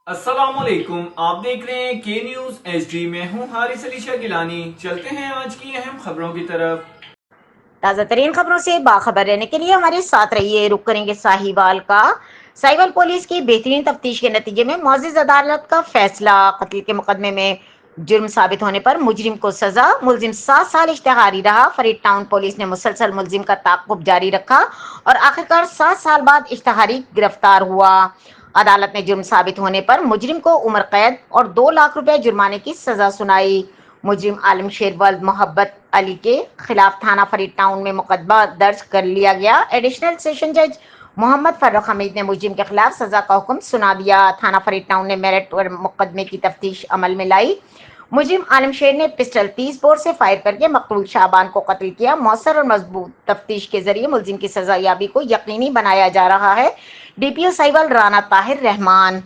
السلام علیکم، آپ دیکھ رہے ہیں کے نیوز ایچ ڈی میں ہوں حارث علی شاہ گیلانی۔ چلتے ہیں آج کی اہم خبروں کی طرف۔ تازہ ترین خبروں سے باخبر رہنے کے لیے ہمارے ساتھ رہیے۔ رخ کریں گے ساہیوال کا۔ ساہیوال پولیس کی بہترین تفتیش کے نتیجے میں معزز عدالت کا فیصلہ۔ قتل کے مقدمے میں جرم ثابت ہونے پر مجرم کو سزا۔ ملزم 7 سال اشتہاری رہا۔ فرید ٹاؤن پولیس نے مسلسل ملزم کا تعاقب جاری رکھا اور آخرکار 7 سال بعد اشتہاری گرفتار ہوا۔ عدالت نے جرم ثابت ہونے پر مجرم کو عمر قید اور 2 لاکھ روپے جرمانے کی سزا سنائی۔ مجرم عالم شیر ولد محبت علی کے خلاف تھانہ فرید ٹاؤن میں مقدمہ درج کر لیا گیا۔ ایڈیشنل سیشن جج محمد فرخ حمید نے مجرم کے خلاف سزا کا حکم سنا دیا۔ تھانہ فرید ٹاؤن نے میرٹ پر مقدمے کی تفتیش عمل میں لائی۔ مجرم عالم شیر نے پسٹل 30 بور سے فائر کر کے مقتول شعبان کو قتل کیا۔ مؤثر اور مضبوط تفتیش کے ذریعے ملزم کی سزا یابی کو یقینی بنایا جا رہا ہے۔ ڈی پی او ساہیوال رانا طاہر رحمان۔